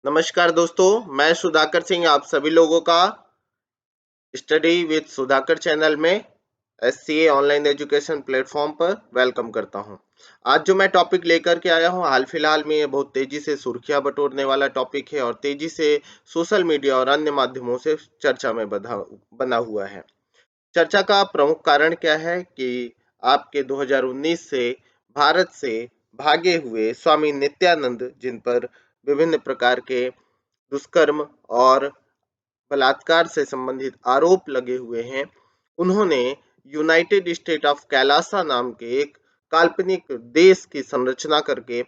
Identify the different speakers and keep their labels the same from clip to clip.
Speaker 1: नमस्कार दोस्तों, मैं सुधाकर सिंह आप सभी लोगों का स्टडी विद सुधाकर चैनल में एससीए ऑनलाइन एजुकेशन प्लेटफॉर्म पर वेलकम करता हूं। आज जो मैं टॉपिक लेकर के आया हूं, हाल फिलहाल में ये बहुत तेजी से सुर्खियां बटोरने वाला टॉपिक है और तेजी से सोशल मीडिया और अन्य माध्यमों से चर्चा में बना हुआ है। चर्चा का प्रमुख कारण क्या है कि आपके 2019 से भारत से भागे हुए स्वामी नित्यानंद, जिन पर विभिन्न प्रकार के दुष्कर्म और बलात्कार से संबंधित आरोप लगे हुए हैं, उन्होंने यूनाइटेड स्टेट ऑफ कैलासा नाम के एक काल्पनिक देश की संरचना करके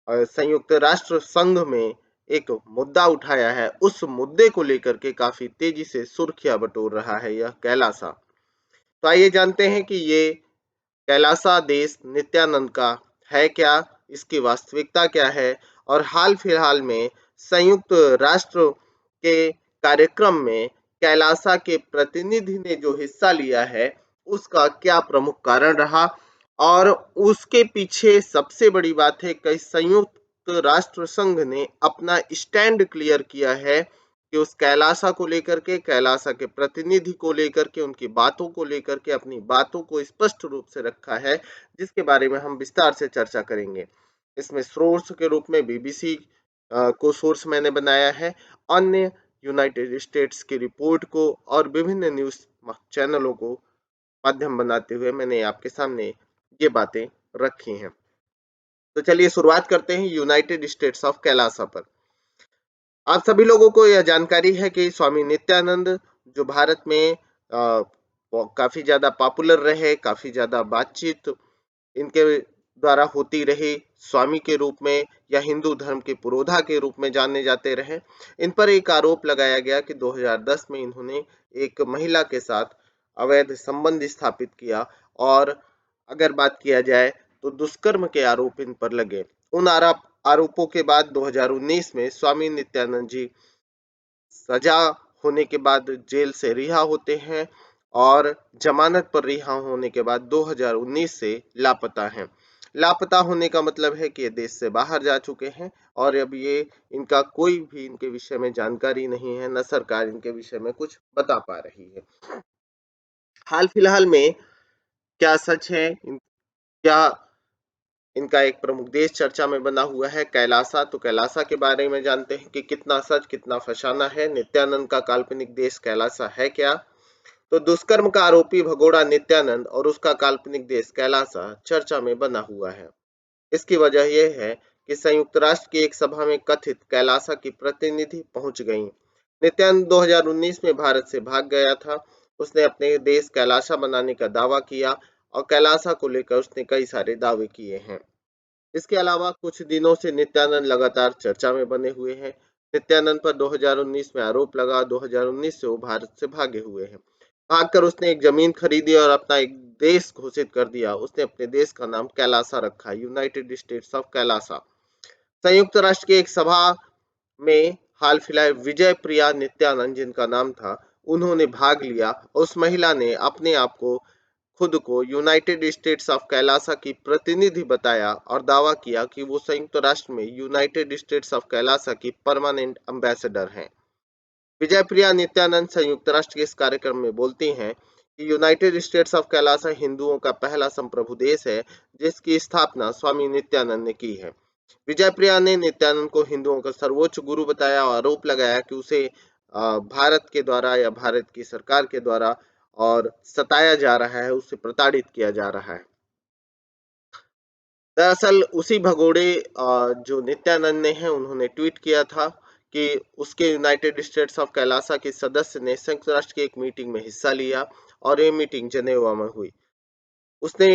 Speaker 1: संयुक्त राष्ट्र संघ में एक मुद्दा उठाया है। उस मुद्दे को लेकर के काफी तेजी से सुर्खियां बटोर रहा है यह कैलासा। तो आइए जानते हैं कि ये कैलासा देश नित्यानंद का है क्या, इसकी वास्तविकता क्या है और हाल फिलहाल में संयुक्त राष्ट्र के कार्यक्रम में कैलासा के प्रतिनिधि ने जो हिस्सा लिया है उसका क्या प्रमुख कारण रहा और उसके पीछे सबसे बड़ी बात है कि संयुक्त राष्ट्र संघ ने अपना स्टैंड क्लियर किया है कि उस कैलासा को लेकर के, कैलासा के प्रतिनिधि को लेकर के, उनकी बातों को लेकर के अपनी बातों को स्पष्ट रूप से रखा है, जिसके बारे में हम विस्तार से चर्चा करेंगे। इसमें सोर्स के रूप में बीबीसी को सोर्स मैंने बनाया है, अन्य यूनाइटेड स्टेट्स की रिपोर्ट को और विभिन्न न्यूज चैनलों को माध्यम बनाते हुए मैंने आपके सामने ये बातें रखी हैं। तो चलिए शुरुआत करते हैं यूनाइटेड स्टेट्स ऑफ कैलासा पर। आप सभी लोगों को यह जानकारी है कि स्वामी नित्यानंद जो भारत में काफी ज्यादा पॉपुलर रहे, काफी ज्यादा बातचीत इनके द्वारा होती रही, स्वामी के रूप में या हिंदू धर्म के पुरोधा के रूप में जाने जाते रहे। इन पर एक आरोप लगाया गया कि 2010 में इन्होंने एक महिला के साथ अवैध संबंध स्थापित किया और अगर बात किया जाए तो दुष्कर्म के आरोप इन पर लगे। उन आरोपों के बाद 2019 में स्वामी नित्यानंद जी सजा होने के बाद जेल से रिहा होते हैं और जमानत पर रिहा होने के बाद 2019 से लापता हैं। लापता होने का मतलब है कि ये देश से बाहर जा चुके हैं और अब ये इनका कोई भी इनके विषय में जानकारी नहीं है, न सरकार इनके विषय में कुछ बता पा रही है। हाल फिलहाल में क्या सच है, क्या इनका एक प्रमुख देश चर्चा में बना हुआ है कैलासा। तो कैलासा के बारे में जानते हैं कि कितना सच कितना फसाना है। नित्यानंद का काल्पनिक देश कैलासा है क्या। तो दुष्कर्म का आरोपी भगोड़ा नित्यानंद और उसका काल्पनिक देश कैलासा चर्चा में बना हुआ है। इसकी वजह यह है कि संयुक्त राष्ट्र की एक सभा में कथित कैलासा की प्रतिनिधि पहुंच गईं। नित्यानंद 2019 में भारत से भाग गया था। उसने अपने देश कैलासा बनाने का दावा किया और कैलासा को लेकर उसने कई सारे दावे किए हैं। इसके अलावा कुछ दिनों से नित्यानंद लगातार चर्चा में बने हुए हैं। नित्यानंद पर 2019 में आरोप लगा, 2019 से वो भारत से भागे हुए हैं। भागकर उसने एक जमीन खरीदी और अपना एक देश घोषित कर दिया। उसने अपने देश का नाम कैलासा रखा, यूनाइटेड स्टेट्स ऑफ कैलासा। संयुक्त राष्ट्र की एक सभा में हाल फिलहाल विजय प्रिया नित्यानंद, जिनका नाम था, उन्होंने भाग लिया। उस महिला ने अपने आप को खुद को यूनाइटेड स्टेट्स ऑफ कैलासा की प्रतिनिधि बताया और दावा किया कि वो संयुक्त राष्ट्र में यूनाइटेड स्टेट्स ऑफ कैलासा की परमानेंट एम्बेसडर हैं। विजय प्रिया नित्यानंद संयुक्त राष्ट्र के इस कार्यक्रम में बोलती हैं कि यूनाइटेड स्टेट्स ऑफ कैलासा हिंदुओं का पहला संप्रभु देश है जिसकी स्थापना स्वामी नित्यानंद ने की है। विजय प्रिया ने नित्यानंद को हिंदुओं का सर्वोच्च गुरु बताया और आरोप लगाया कि उसे भारत के द्वारा या भारत की सरकार के द्वारा और सताया जा रहा है, उससे प्रताड़ित किया जा रहा है। दरअसल उसी भगोड़े जो नित्यानंद ने है, उन्होंने ट्वीट किया था कि उसके यूनाइटेड स्टेट्स ऑफ कैलासा के सदस्य ने संयुक्त राष्ट्र की एक मीटिंग में हिस्सा लिया और ये मीटिंग जनेवा में हुई। उसने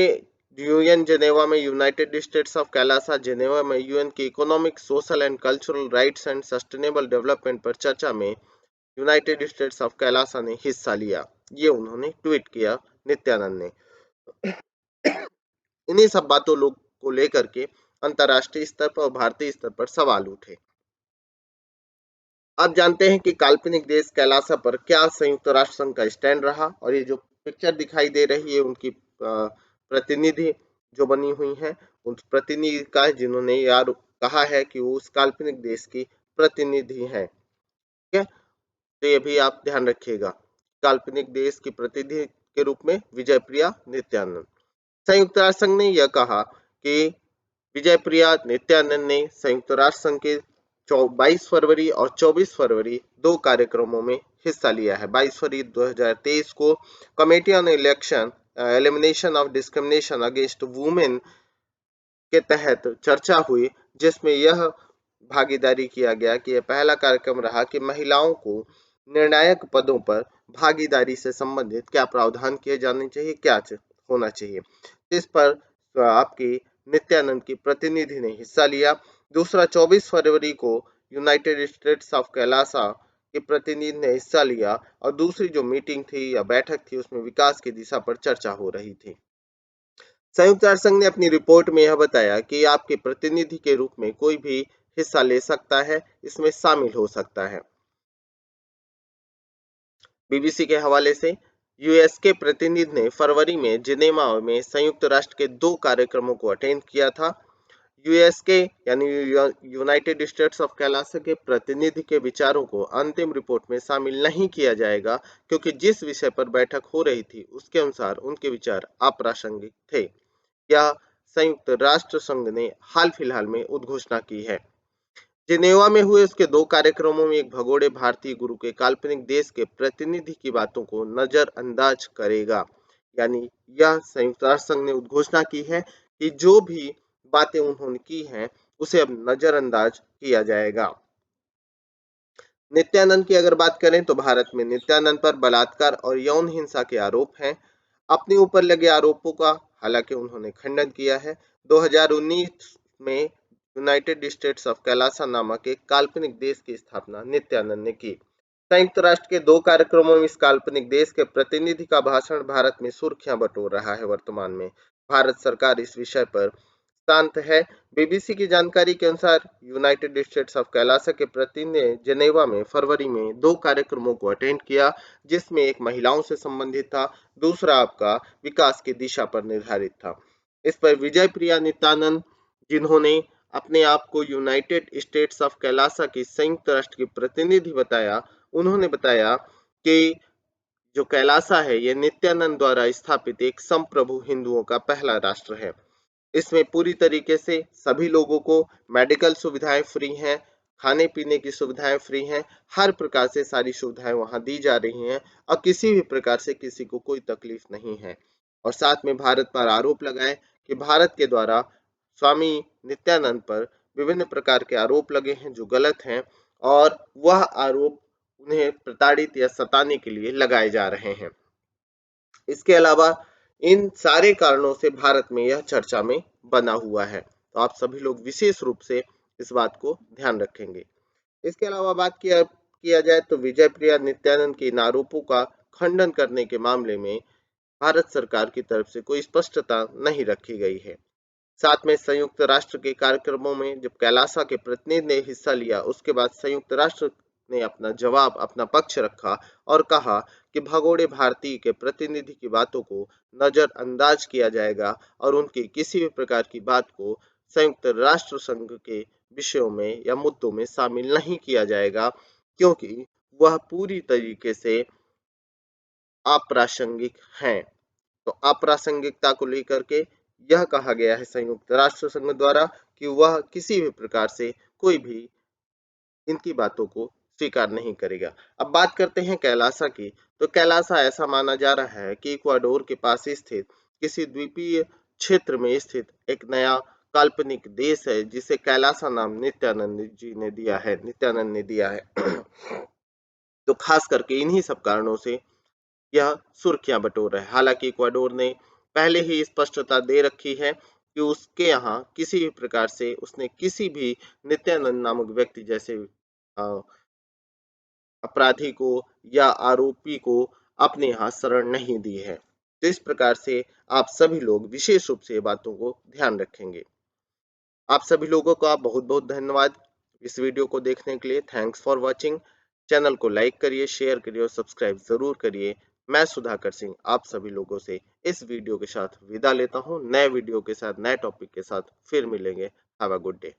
Speaker 1: यूएन जनेवा में यूनाइटेड स्टेट्स ऑफ कैलासा जनेवा में यूएन की economic, social and cultural rights and sustainable development पर चर्चा में यूनाइटेड स्टेट्स ऑफ कैलासा ने हिस्सा लिया। ये उन्होंने ट्वीट किया नित्यानंद ने। इन्हीं सब बातों लोग को लेकर के अंतर्राष्ट्रीय स्तर पर और भारतीय स्तर पर सवाल उठे। आप जानते हैं कि काल्पनिक देश कैलासा पर क्या संयुक्त राष्ट्र संघ का स्टैंड रहा और ये जो पिक्चर दिखाई दे रही है उनकी प्रतिनिधि जो बनी हुई है, उन प्रतिनिधि का है जिन्होंने यार कहा है कि वो उस काल्पनिक देश की प्रतिनिधि हैं। ठीक है, तो ये भी आप ध्यान रखिएगा। काल्पनिक देश की प्रतिनिधि के रूप में विजय प्रिया नित्यानंद। संयुक्त राष्ट्र संघ ने यह कहा कि विजय प्रिया नित्यानंद ने संयुक्त राष्ट्र संघ के 22 फरवरी और 24 फरवरी 2 कार्यक्रमों में हिस्सा लिया है। 22 फरवरी 2023 को committee on election elimination of discrimination against women के तहत चर्चा हुई, जिसमें यह भागीदारी किया गया कि यह पहला कार्यक्रम रहा कि महिलाओं को निर्णायक पदों पर भागीदारी से संबंधित क्या प्रावधान किए जाने चाहिए, क्या होना चाहिए। इस पर आपकी नित्यानंद की प्रतिनिधि ने हिस्सा लिया। दूसरा 24 फरवरी को यूनाइटेड स्टेट्स ऑफ कैलासा के प्रतिनिधि ने हिस्सा लिया और दूसरी जो मीटिंग थी या बैठक थी उसमें विकास की दिशा पर चर्चा हो रही थी। संयुक्त राष्ट्र संघ ने अपनी रिपोर्ट में यह बताया कि आपके प्रतिनिधि के रूप में कोई भी हिस्सा ले सकता है, इसमें शामिल हो सकता है। बीबीसी के हवाले से यूएस के प्रतिनिधि ने फरवरी में जिनेवा में संयुक्त राष्ट्र के 2 कार्यक्रमों को अटेंड किया था। यूएस के यानी यूनाइटेड स्टेट्स ऑफ कैलासा के प्रतिनिधि के विचारों को अंतिम रिपोर्ट में शामिल नहीं किया जाएगा, क्योंकि जिस विषय पर बैठक हो रही थी उसके अनुसार उनके विचार अप्रासंगिक थे। यह संयुक्त राष्ट्र संघ ने हाल फिलहाल में उद्घोषणा की है। जिनेवा में हुए उसके 2 कार्यक्रमों में एक भगोड़े भारतीय गुरु के काल्पनिक देश के प्रतिनिधि की बातों को नजरअंदाज करेगा। यानी यह संयुक्त राष्ट्र संघ ने उद्घोषणा की है कि जो भी बातें उन्होंने की हैं उसे अब नजरअंदाज किया जाएगा। नित्यानंद की अगर बात करें तो भारत में नित्यानंद पर बलात्कार और यौन हिंसा के आरोप हैं। अपने ऊपर लगे आरोपों का हालांकि उन्होंने खंडन किया है। 2019 में यूनाइटेड स्टेट्स ऑफ कैलासा नामक एक काल्पनिक देश की स्थापना नित्यानंद ने की। संयुक्त राष्ट्र के 2 कार्यक्रमों में इस काल्पनिक देश के प्रतिनिधि का भाषण भारत में सुर्खियां बटोर रहा है। वर्तमान में भारत सरकार इस विषय पर शांत है। बीबीसी की जानकारी के अनुसार यूनाइटेड स्टेट्स ऑफ कैलासा के प्रतिनिधि ने जिनेवा में फरवरी में 2 कार्यक्रमों को अटेंड किया, जिसमें एक महिलाओं से संबंधित था, दूसरा आपका विकास की दिशा पर निर्धारित था। इस पर विजय प्रिया नित्यानंद, जिन्होंने अपने आप को यूनाइटेड स्टेट्स ऑफ कैलासा की संयुक्त राष्ट्र की प्रतिनिधि बताया, उन्होंने बताया कि जो कैलासा है यह नित्यानंद द्वारा स्थापित एक संप्रभु हिंदुओं का पहला राष्ट्र है। इसमें पूरी तरीके से सभी लोगों को मेडिकल सुविधाएं फ्री हैं, खाने पीने की सुविधाएं फ्री हैं, हर प्रकार से सारी सुविधाएं वहां दी जा रही हैं और किसी भी प्रकार से किसी को कोई तकलीफ नहीं है। और साथ में भारत पर आरोप लगाए कि भारत के द्वारा स्वामी नित्यानंद पर विभिन्न प्रकार के आरोप लगे हैं जो गलत हैं और वह आरोप उन्हें प्रताड़ित या सताने के लिए लगाए जा रहे हैं। इसके अलावा इन सारे कारणों से भारत में यह चर्चा में बना हुआ है, तो आप सभी लोग विशेष रूप से इस बात को ध्यान रखेंगे। इसके अलावा बात किया जाए तो विजय प्रिया नित्यानंद के इन आरोपों का खंडन करने के मामले में भारत सरकार की तरफ से कोई स्पष्टता नहीं रखी गई है। साथ में संयुक्त राष्ट्र के कार्यक्रमों में जब कैलासा के प्रतिनिधि ने हिस्सा लिया, उसके बाद संयुक्त राष्ट्र ने अपना जवाब, अपना पक्ष रखा और कहा कि भगोड़े भारतीय के प्रतिनिधि की बातों को नजरअंदाज किया जाएगा और उनकी किसी भी प्रकार की बात को संयुक्त राष्ट्र संघ के विषयों में या मुद्दों में शामिल नहीं किया जाएगा, क्योंकि वह पूरी तरीके से अप्रासंगिक हैं। तो अप्रासंगिकता को लेकर के यह कहा गया है संयुक्त राष्ट्र संघ द्वारा कि वह किसी भी प्रकार से कोई भी इनकी बातों को स्वीकार नहीं करेगा। अब बात करते हैं कैलासा की, तो कैलासा ऐसा माना जा रहा है कि इक्वाडोर के पास स्थित किसी द्वीपीय क्षेत्र में स्थित एक नया काल्पनिक देश है जिसे कैलासा नाम नित्यानंद ने दिया है। तो खास करके इन्हीं सब कारणों से यह सुर्खियां बटोर रहा है। हालांकि इक्वाडोर ने पहले ही स्पष्टता दे रखी है कि उसके यहाँ किसी भी प्रकार से उसने किसी भी नित्यानंद नामक व्यक्ति जैसे अपराधी को या आरोपी को अपने यहाँ शरण नहीं दी है। तो इस प्रकार से आप सभी लोग विशेष रूप से बातों को ध्यान रखेंगे। आप सभी लोगों का बहुत बहुत धन्यवाद इस वीडियो को देखने के लिए। Thanks for watching. चैनल को लाइक करिए, शेयर करिए और सब्सक्राइब जरूर करिए। मैं सुधाकर सिंह आप सभी लोगों से इस वीडियो के साथ विदा लेता हूं। नए वीडियो के साथ, नए टॉपिक के साथ फिर मिलेंगे। Have a good day.